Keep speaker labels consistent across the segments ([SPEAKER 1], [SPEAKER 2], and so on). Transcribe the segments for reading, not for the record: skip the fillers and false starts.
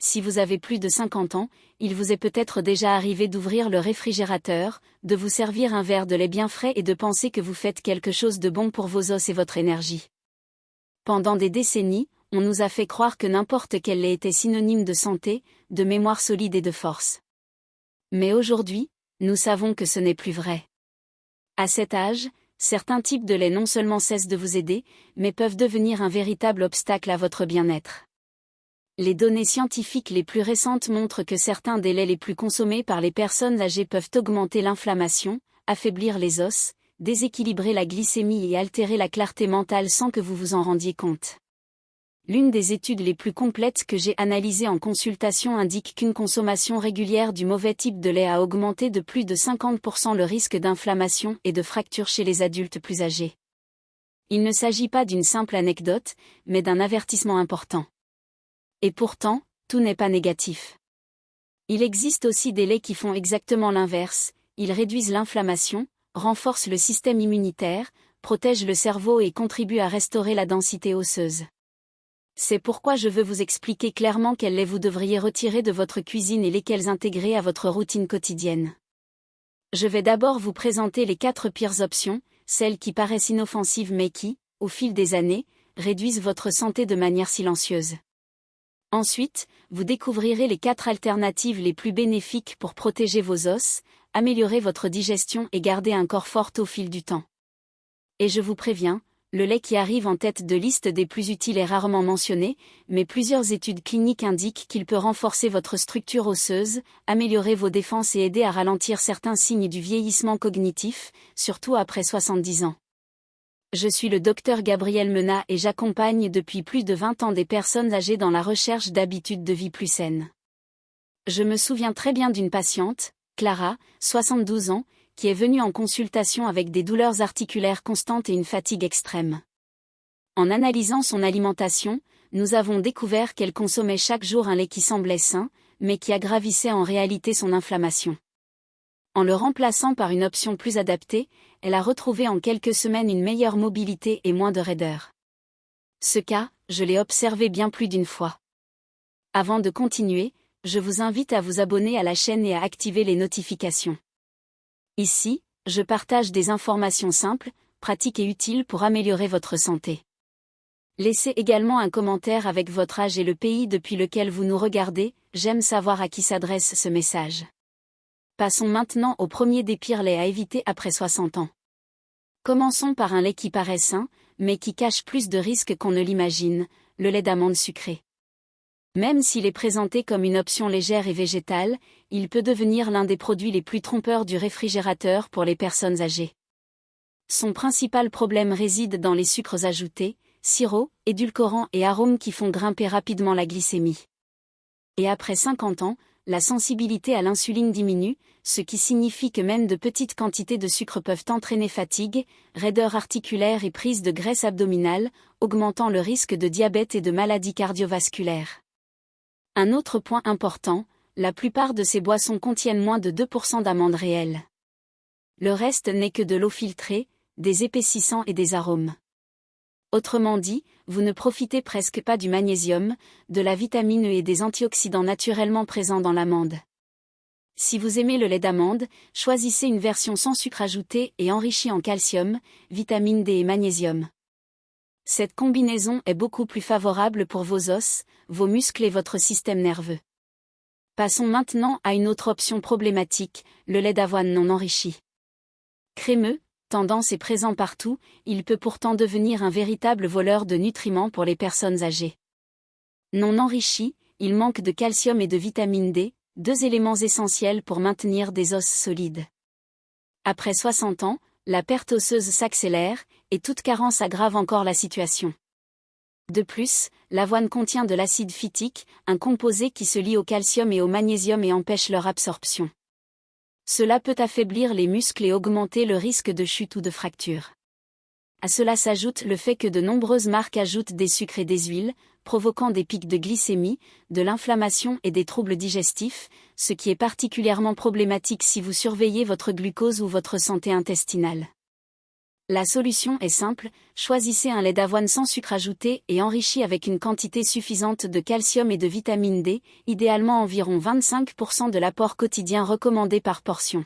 [SPEAKER 1] si vous avez plus de 50 ans, il vous est peut-être déjà arrivé d'ouvrir le réfrigérateur, de vous servir un verre de lait bien frais et de penser que vous faites quelque chose de bon pour vos os et votre énergie. Pendant des décennies, on nous a fait croire que n'importe quel lait était synonyme de santé, de mémoire solide et de force. Mais aujourd'hui, nous savons que ce n'est plus vrai. À cet âge, certains types de lait non seulement cessent de vous aider, mais peuvent devenir un véritable obstacle à votre bien-être. Les données scientifiques les plus récentes montrent que certains des laits les plus consommés par les personnes âgées peuvent augmenter l'inflammation, affaiblir les os, déséquilibrer la glycémie et altérer la clarté mentale sans que vous vous en rendiez compte. L'une des études les plus complètes que j'ai analysées en consultation indique qu'une consommation régulière du mauvais type de lait a augmenté de plus de 50% le risque d'inflammation et de fracture chez les adultes plus âgés. Il ne s'agit pas d'une simple anecdote, mais d'un avertissement important. Et pourtant, tout n'est pas négatif. Il existe aussi des laits qui font exactement l'inverse, ils réduisent l'inflammation, renforcent le système immunitaire, protègent le cerveau et contribuent à restaurer la densité osseuse. C'est pourquoi je veux vous expliquer clairement quels laits vous devriez retirer de votre cuisine et lesquels intégrer à votre routine quotidienne. Je vais d'abord vous présenter les 4 pires options, celles qui paraissent inoffensives mais qui, au fil des années, réduisent votre santé de manière silencieuse. Ensuite, vous découvrirez les 4 alternatives les plus bénéfiques pour protéger vos os, améliorer votre digestion et garder un corps fort au fil du temps. Et je vous préviens, le lait qui arrive en tête de liste des plus utiles est rarement mentionné, mais plusieurs études cliniques indiquent qu'il peut renforcer votre structure osseuse, améliorer vos défenses et aider à ralentir certains signes du vieillissement cognitif, surtout après 70 ans. Je suis le docteur Gabriel Menat et j'accompagne depuis plus de 20 ans des personnes âgées dans la recherche d'habitudes de vie plus saines. Je me souviens très bien d'une patiente, Clara, 72 ans, qui est venue en consultation avec des douleurs articulaires constantes et une fatigue extrême. En analysant son alimentation, nous avons découvert qu'elle consommait chaque jour un lait qui semblait sain, mais qui aggravissait en réalité son inflammation. En le remplaçant par une option plus adaptée, elle a retrouvé en quelques semaines une meilleure mobilité et moins de raideur. Ce cas, je l'ai observé bien plus d'une fois. Avant de continuer, je vous invite à vous abonner à la chaîne et à activer les notifications. Ici, je partage des informations simples, pratiques et utiles pour améliorer votre santé. Laissez également un commentaire avec votre âge et le pays depuis lequel vous nous regardez, j'aime savoir à qui s'adresse ce message. Passons maintenant au premier des pires laits à éviter après 60 ans. Commençons par un lait qui paraît sain, mais qui cache plus de risques qu'on ne l'imagine, le lait d'amande sucré. Même s'il est présenté comme une option légère et végétale, il peut devenir l'un des produits les plus trompeurs du réfrigérateur pour les personnes âgées. Son principal problème réside dans les sucres ajoutés, sirops, édulcorants et arômes qui font grimper rapidement la glycémie. Et après 50 ans, la sensibilité à l'insuline diminue, ce qui signifie que même de petites quantités de sucre peuvent entraîner fatigue, raideur articulaire et prise de graisse abdominale, augmentant le risque de diabète et de maladies cardiovasculaires. Un autre point important, la plupart de ces boissons contiennent moins de 2% d'amandes réelles. Le reste n'est que de l'eau filtrée, des épaississants et des arômes. Autrement dit, vous ne profitez presque pas du magnésium, de la vitamine E et des antioxydants naturellement présents dans l'amande. Si vous aimez le lait d'amande, choisissez une version sans sucre ajouté et enrichie en calcium, vitamine D et magnésium. Cette combinaison est beaucoup plus favorable pour vos os, vos muscles et votre système nerveux. Passons maintenant à une autre option problématique, le lait d'avoine non enrichi. Crémeux, tendance et présent partout, il peut pourtant devenir un véritable voleur de nutriments pour les personnes âgées. Non enrichi, il manque de calcium et de vitamine D, 2 éléments essentiels pour maintenir des os solides. Après 60 ans, la perte osseuse s'accélère, et toute carence aggrave encore la situation. De plus, l'avoine contient de l'acide phytique, un composé qui se lie au calcium et au magnésium et empêche leur absorption. Cela peut affaiblir les muscles et augmenter le risque de chute ou de fracture. À cela s'ajoute le fait que de nombreuses marques ajoutent des sucres et des huiles, provoquant des pics de glycémie, de l'inflammation et des troubles digestifs, ce qui est particulièrement problématique si vous surveillez votre glucose ou votre santé intestinale. La solution est simple, choisissez un lait d'avoine sans sucre ajouté et enrichi avec une quantité suffisante de calcium et de vitamine D, idéalement environ 25% de l'apport quotidien recommandé par portion.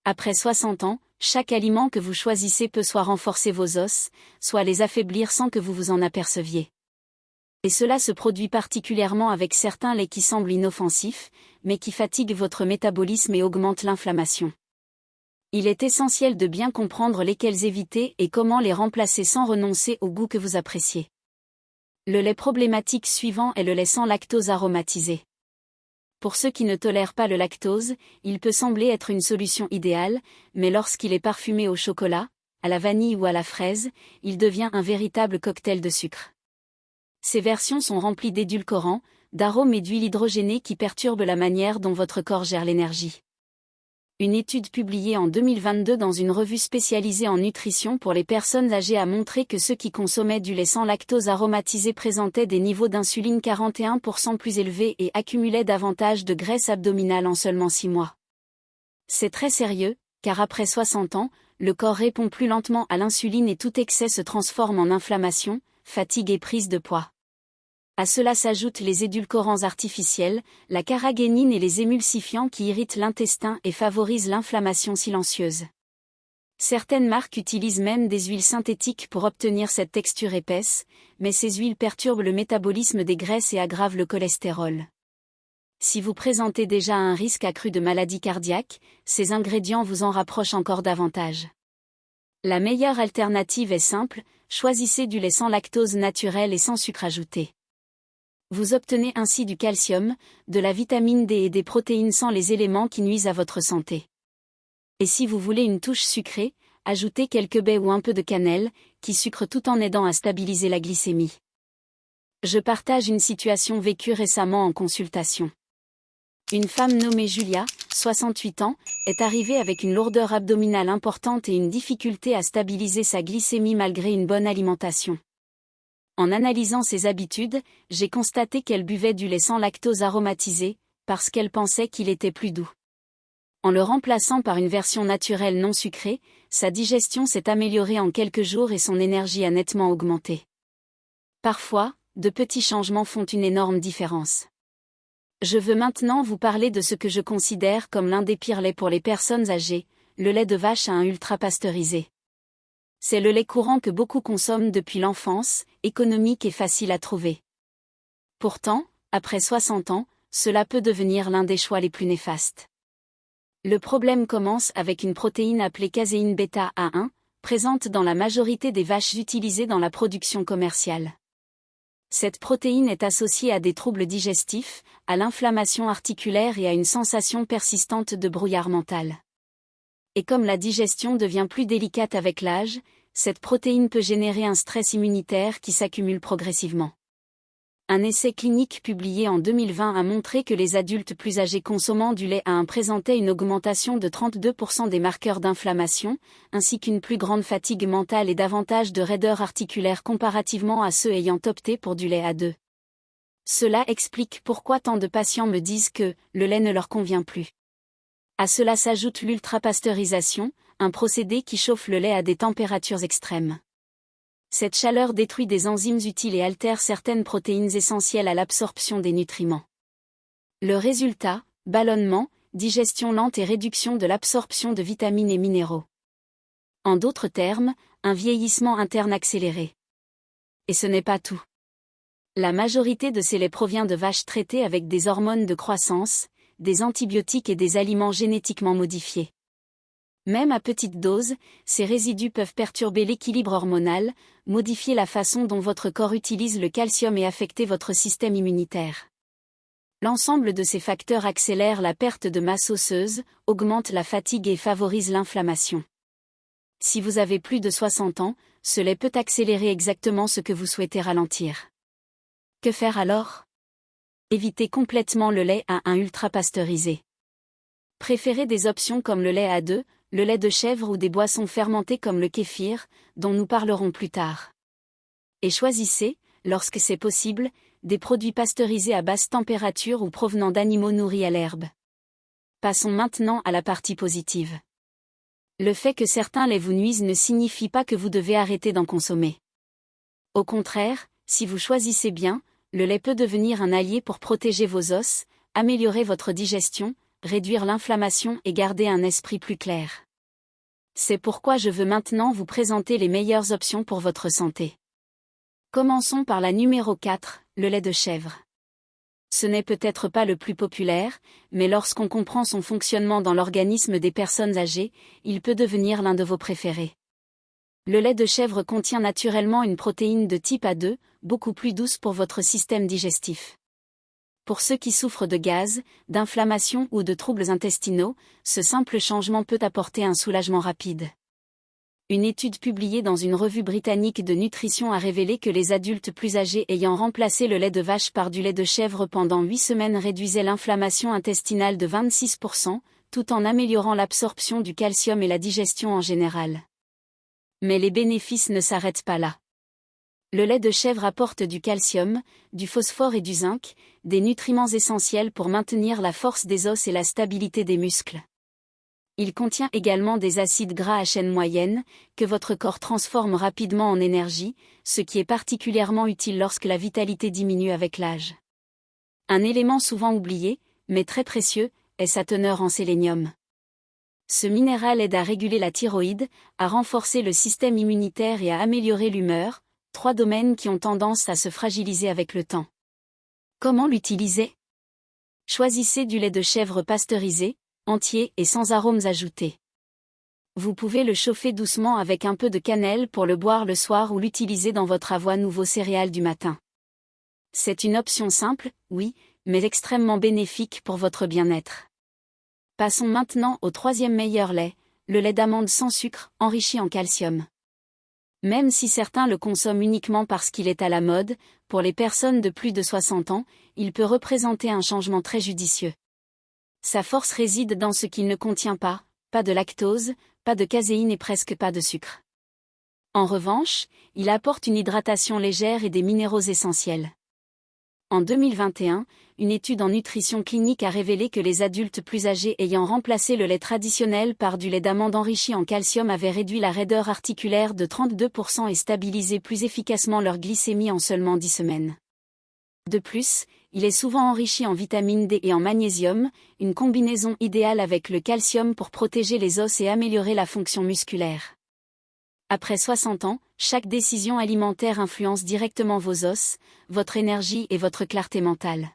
[SPEAKER 1] Après 60 ans, chaque aliment que vous choisissez peut soit renforcer vos os, soit les affaiblir sans que vous vous en aperceviez. Et cela se produit particulièrement avec certains laits qui semblent inoffensifs, mais qui fatiguent votre métabolisme et augmentent l'inflammation. Il est essentiel de bien comprendre lesquels éviter et comment les remplacer sans renoncer au goût que vous appréciez. Le lait problématique suivant est le lait sans lactose aromatisé. Pour ceux qui ne tolèrent pas le lactose, il peut sembler être une solution idéale, mais lorsqu'il est parfumé au chocolat, à la vanille ou à la fraise, il devient un véritable cocktail de sucre. Ces versions sont remplies d'édulcorants, d'arômes et d'huiles hydrogénées qui perturbent la manière dont votre corps gère l'énergie. Une étude publiée en 2022 dans une revue spécialisée en nutrition pour les personnes âgées a montré que ceux qui consommaient du lait sans lactose aromatisé présentaient des niveaux d'insuline 41% plus élevés et accumulaient davantage de graisse abdominale en seulement 6 mois. C'est très sérieux, car après 60 ans, le corps répond plus lentement à l'insuline et tout excès se transforme en inflammation, fatigue et prise de poids. À cela s'ajoutent les édulcorants artificiels, la carragénine et les émulsifiants qui irritent l'intestin et favorisent l'inflammation silencieuse. Certaines marques utilisent même des huiles synthétiques pour obtenir cette texture épaisse, mais ces huiles perturbent le métabolisme des graisses et aggravent le cholestérol. Si vous présentez déjà un risque accru de maladie cardiaque, ces ingrédients vous en rapprochent encore davantage. La meilleure alternative est simple, choisissez du lait sans lactose naturel et sans sucre ajouté. Vous obtenez ainsi du calcium, de la vitamine D et des protéines sans les éléments qui nuisent à votre santé. Et si vous voulez une touche sucrée, ajoutez quelques baies ou un peu de cannelle, qui sucre tout en aidant à stabiliser la glycémie. Je partage une situation vécue récemment en consultation. Une femme nommée Julia, 68 ans, est arrivée avec une lourdeur abdominale importante et une difficulté à stabiliser sa glycémie malgré une bonne alimentation. En analysant ses habitudes, j'ai constaté qu'elle buvait du lait sans lactose aromatisé, parce qu'elle pensait qu'il était plus doux. En le remplaçant par une version naturelle non sucrée, sa digestion s'est améliorée en quelques jours et son énergie a nettement augmenté. Parfois, de petits changements font une énorme différence. Je veux maintenant vous parler de ce que je considère comme l'un des pires laits pour les personnes âgées, le lait de vache à un ultra-pasteurisé. C'est le lait courant que beaucoup consomment depuis l'enfance, économique et facile à trouver. Pourtant, après 60 ans, cela peut devenir l'un des choix les plus néfastes. Le problème commence avec une protéine appelée caséine bêta-A1, présente dans la majorité des vaches utilisées dans la production commerciale. Cette protéine est associée à des troubles digestifs, à l'inflammation articulaire et à une sensation persistante de brouillard mental. Et comme la digestion devient plus délicate avec l'âge, cette protéine peut générer un stress immunitaire qui s'accumule progressivement. Un essai clinique publié en 2020 a montré que les adultes plus âgés consommant du lait A1 présentaient une augmentation de 32% des marqueurs d'inflammation, ainsi qu'une plus grande fatigue mentale et davantage de raideur articulaire comparativement à ceux ayant opté pour du lait A2. Cela explique pourquoi tant de patients me disent que le lait ne leur convient plus. À cela s'ajoute l'ultrapasteurisation, un procédé qui chauffe le lait à des températures extrêmes. Cette chaleur détruit des enzymes utiles et altère certaines protéines essentielles à l'absorption des nutriments. Le résultat, ballonnement, digestion lente et réduction de l'absorption de vitamines et minéraux. En d'autres termes, un vieillissement interne accéléré. Et ce n'est pas tout. La majorité de ces laits provient de vaches traitées avec des hormones de croissance, des antibiotiques et des aliments génétiquement modifiés. Même à petite dose, ces résidus peuvent perturber l'équilibre hormonal, modifier la façon dont votre corps utilise le calcium et affecter votre système immunitaire. L'ensemble de ces facteurs accélère la perte de masse osseuse, augmente la fatigue et favorise l'inflammation. Si vous avez plus de 60 ans, ce lait peut accélérer exactement ce que vous souhaitez ralentir. Que faire alors ? Évitez complètement le lait A1 ultra-pasteurisé. Préférez des options comme le lait A2, le lait de chèvre ou des boissons fermentées comme le kéfir, dont nous parlerons plus tard. Et choisissez, lorsque c'est possible, des produits pasteurisés à basse température ou provenant d'animaux nourris à l'herbe. Passons maintenant à la partie positive. Le fait que certains laits vous nuisent ne signifie pas que vous devez arrêter d'en consommer. Au contraire, si vous choisissez bien, le lait peut devenir un allié pour protéger vos os, améliorer votre digestion, réduire l'inflammation et garder un esprit plus clair. C'est pourquoi je veux maintenant vous présenter les meilleures options pour votre santé. Commençons par la numéro 4, le lait de chèvre. Ce n'est peut-être pas le plus populaire, mais lorsqu'on comprend son fonctionnement dans l'organisme des personnes âgées, il peut devenir l'un de vos préférés. Le lait de chèvre contient naturellement une protéine de type A2, beaucoup plus douce pour votre système digestif. Pour ceux qui souffrent de gaz, d'inflammation ou de troubles intestinaux, ce simple changement peut apporter un soulagement rapide. Une étude publiée dans une revue britannique de nutrition a révélé que les adultes plus âgés ayant remplacé le lait de vache par du lait de chèvre pendant 8 semaines réduisaient l'inflammation intestinale de 26%, tout en améliorant l'absorption du calcium et la digestion en général. Mais les bénéfices ne s'arrêtent pas là. Le lait de chèvre apporte du calcium, du phosphore et du zinc, des nutriments essentiels pour maintenir la force des os et la stabilité des muscles. Il contient également des acides gras à chaîne moyenne, que votre corps transforme rapidement en énergie, ce qui est particulièrement utile lorsque la vitalité diminue avec l'âge. Un élément souvent oublié, mais très précieux, est sa teneur en sélénium. Ce minéral aide à réguler la thyroïde, à renforcer le système immunitaire et à améliorer l'humeur, 3 domaines qui ont tendance à se fragiliser avec le temps. Comment l'utiliser ? Choisissez du lait de chèvre pasteurisé, entier et sans arômes ajoutés. Vous pouvez le chauffer doucement avec un peu de cannelle pour le boire le soir ou l'utiliser dans votre avoine ou vos céréales du matin. C'est une option simple, oui, mais extrêmement bénéfique pour votre bien-être. Passons maintenant au 3e meilleur lait, le lait d'amande sans sucre, enrichi en calcium. Même si certains le consomment uniquement parce qu'il est à la mode, pour les personnes de plus de 60 ans, il peut représenter un changement très judicieux. Sa force réside dans ce qu'il ne contient pas de lactose, pas de caséine et presque pas de sucre. En revanche, il apporte une hydratation légère et des minéraux essentiels. En 2021, une étude en nutrition clinique a révélé que les adultes plus âgés ayant remplacé le lait traditionnel par du lait d'amande enrichi en calcium avaient réduit la raideur articulaire de 32% et stabilisé plus efficacement leur glycémie en seulement 10 semaines. De plus, il est souvent enrichi en vitamine D et en magnésium, une combinaison idéale avec le calcium pour protéger les os et améliorer la fonction musculaire. Après 60 ans, chaque décision alimentaire influence directement vos os, votre énergie et votre clarté mentale.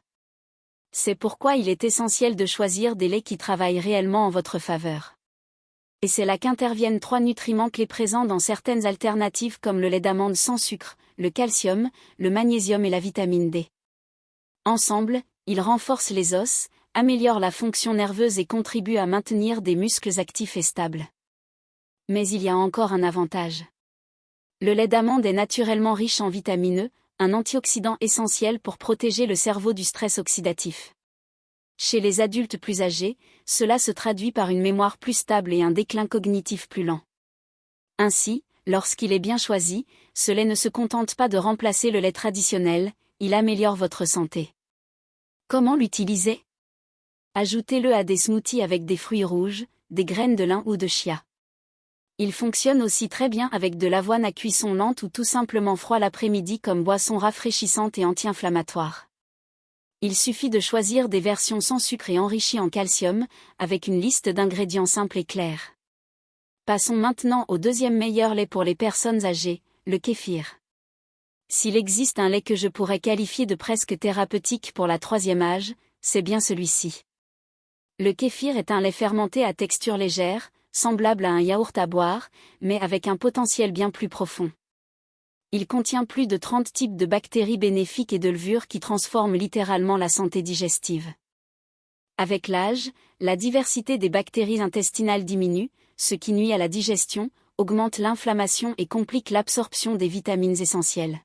[SPEAKER 1] C'est pourquoi il est essentiel de choisir des laits qui travaillent réellement en votre faveur. Et c'est là qu'interviennent 3 nutriments clés présents dans certaines alternatives comme le lait d'amande sans sucre, le calcium, le magnésium et la vitamine D. Ensemble, ils renforcent les os, améliorent la fonction nerveuse et contribuent à maintenir des muscles actifs et stables. Mais il y a encore un avantage. Le lait d'amande est naturellement riche en vitamine E, un antioxydant essentiel pour protéger le cerveau du stress oxydatif. Chez les adultes plus âgés, cela se traduit par une mémoire plus stable et un déclin cognitif plus lent. Ainsi, lorsqu'il est bien choisi, ce lait ne se contente pas de remplacer le lait traditionnel, il améliore votre santé. Comment l'utiliser ? Ajoutez-le à des smoothies avec des fruits rouges, des graines de lin ou de chia. Il fonctionne aussi très bien avec de l'avoine à cuisson lente ou tout simplement froid l'après-midi comme boisson rafraîchissante et anti-inflammatoire. Il suffit de choisir des versions sans sucre et enrichies en calcium, avec une liste d'ingrédients simples et clairs. Passons maintenant au 2e meilleur lait pour les personnes âgées, le kéfir. S'il existe un lait que je pourrais qualifier de presque thérapeutique pour la 3e âge, c'est bien celui-ci. Le kéfir est un lait fermenté à texture légère, semblable à un yaourt à boire, mais avec un potentiel bien plus profond. Il contient plus de 30 types de bactéries bénéfiques et de levures qui transforment littéralement la santé digestive. Avec l'âge, la diversité des bactéries intestinales diminue, ce qui nuit à la digestion, augmente l'inflammation et complique l'absorption des vitamines essentielles.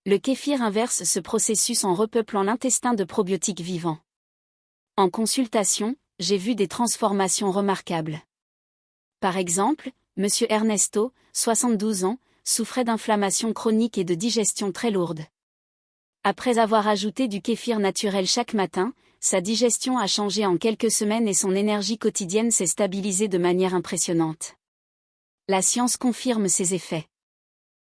[SPEAKER 1] Le kéfir inverse ce processus en repeuplant l'intestin de probiotiques vivants. En consultation, j'ai vu des transformations remarquables. Par exemple, M. Ernesto, 72 ans, souffrait d'inflammation chronique et de digestion très lourde. Après avoir ajouté du kéfir naturel chaque matin, sa digestion a changé en quelques semaines et son énergie quotidienne s'est stabilisée de manière impressionnante. La science confirme ces effets.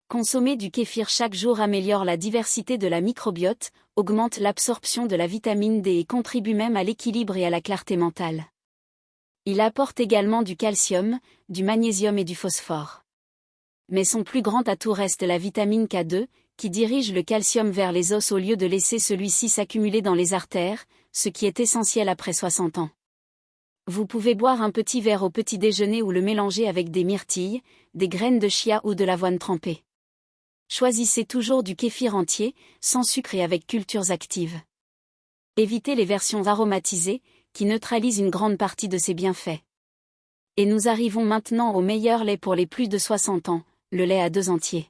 [SPEAKER 1] Consommer du kéfir chaque jour améliore la diversité de la microbiote, augmente l'absorption de la vitamine D et contribue même à l'équilibre et à la clarté mentale. Il apporte également du calcium, du magnésium et du phosphore. Mais son plus grand atout reste la vitamine K2, qui dirige le calcium vers les os au lieu de laisser celui-ci s'accumuler dans les artères, ce qui est essentiel après 60 ans. Vous pouvez boire un petit verre au petit déjeuner ou le mélanger avec des myrtilles, des graines de chia ou de l'avoine trempée. Choisissez toujours du kéfir entier, sans sucre et avec cultures actives. Évitez les versions aromatisées, qui neutralisent une grande partie de ses bienfaits. Et nous arrivons maintenant au meilleur lait pour les plus de 60 ans, le lait à 2 entiers.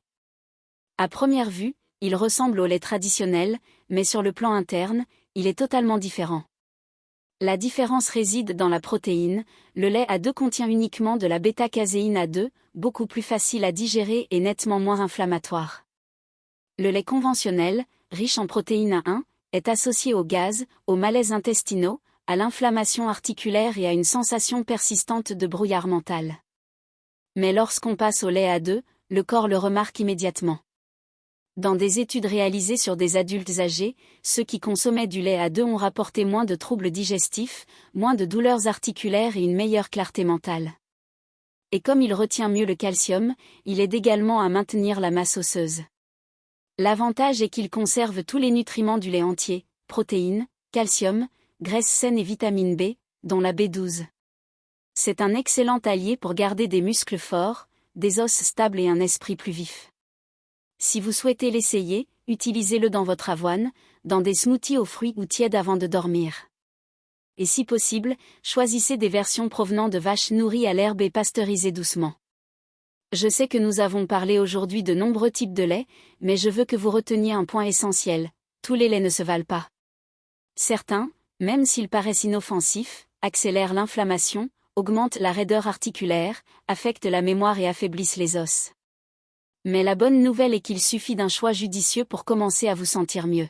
[SPEAKER 1] À première vue, il ressemble au lait traditionnel, mais sur le plan interne, il est totalement différent. La différence réside dans la protéine, le lait A2 contient uniquement de la bêta-caséine A2, beaucoup plus facile à digérer et nettement moins inflammatoire. Le lait conventionnel, riche en protéine A1, est associé au gaz, aux malaises intestinaux, à l'inflammation articulaire et à une sensation persistante de brouillard mental. Mais lorsqu'on passe au lait A2, le corps le remarque immédiatement. Dans des études réalisées sur des adultes âgés, ceux qui consommaient du lait A2 ont rapporté moins de troubles digestifs, moins de douleurs articulaires et une meilleure clarté mentale. Et comme il retient mieux le calcium, il aide également à maintenir la masse osseuse. L'avantage est qu'il conserve tous les nutriments du lait entier, protéines, calcium, graisse saine et vitamine B, dont la B12. C'est un excellent allié pour garder des muscles forts, des os stables et un esprit plus vif. Si vous souhaitez l'essayer, utilisez-le dans votre avoine, dans des smoothies aux fruits ou tièdes avant de dormir. Et si possible, choisissez des versions provenant de vaches nourries à l'herbe et pasteurisées doucement. Je sais que nous avons parlé aujourd'hui de nombreux types de lait, mais je veux que vous reteniez un point essentiel, tous les laits ne se valent pas. Certains, même s'ils paraissent inoffensifs, accélèrent l'inflammation, augmentent la raideur articulaire, affectent la mémoire et affaiblissent les os. Mais la bonne nouvelle est qu'il suffit d'un choix judicieux pour commencer à vous sentir mieux.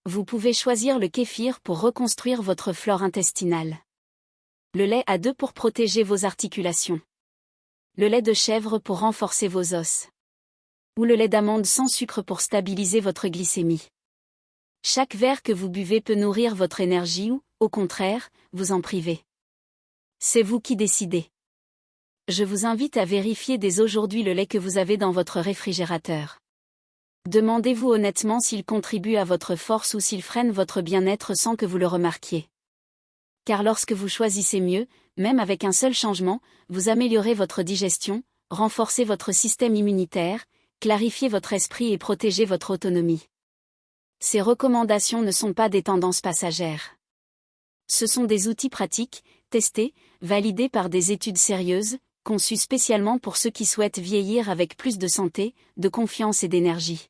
[SPEAKER 1] Vous pouvez choisir le kéfir pour reconstruire votre flore intestinale. Le lait A2 pour protéger vos articulations. Le lait de chèvre pour renforcer vos os. Ou le lait d'amande sans sucre pour stabiliser votre glycémie. Chaque verre que vous buvez peut nourrir votre énergie ou, au contraire, vous en priver. C'est vous qui décidez. Je vous invite à vérifier dès aujourd'hui le lait que vous avez dans votre réfrigérateur. Demandez-vous honnêtement s'il contribue à votre force ou s'il freine votre bien-être sans que vous le remarquiez. Car lorsque vous choisissez mieux, même avec un seul changement, vous améliorez votre digestion, renforcez votre système immunitaire, clarifiez votre esprit et protégez votre autonomie. Ces recommandations ne sont pas des tendances passagères. Ce sont des outils pratiques, testés, validés par des études sérieuses, conçus spécialement pour ceux qui souhaitent vieillir avec plus de santé, de confiance et d'énergie.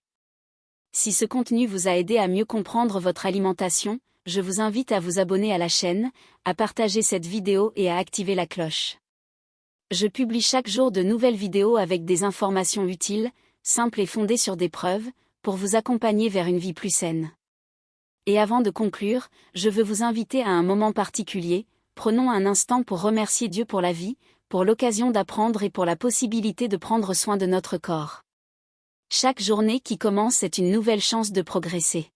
[SPEAKER 1] Si ce contenu vous a aidé à mieux comprendre votre alimentation, je vous invite à vous abonner à la chaîne, à partager cette vidéo et à activer la cloche. Je publie chaque jour de nouvelles vidéos avec des informations utiles, simples et fondées sur des preuves, pour vous accompagner vers une vie plus saine. Et avant de conclure, je veux vous inviter à un moment particulier, prenons un instant pour remercier Dieu pour la vie, pour l'occasion d'apprendre et pour la possibilité de prendre soin de notre corps. Chaque journée qui commence est une nouvelle chance de progresser.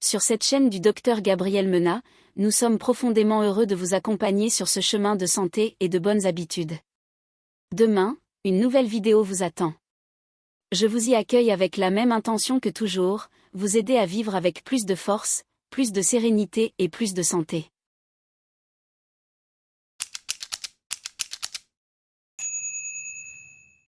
[SPEAKER 1] Sur cette chaîne du Dr Gabriel Menat, nous sommes profondément heureux de vous accompagner sur ce chemin de santé et de bonnes habitudes. Demain, une nouvelle vidéo vous attend. Je vous y accueille avec la même intention que toujours, vous aider à vivre avec plus de force, plus de sérénité et plus de santé.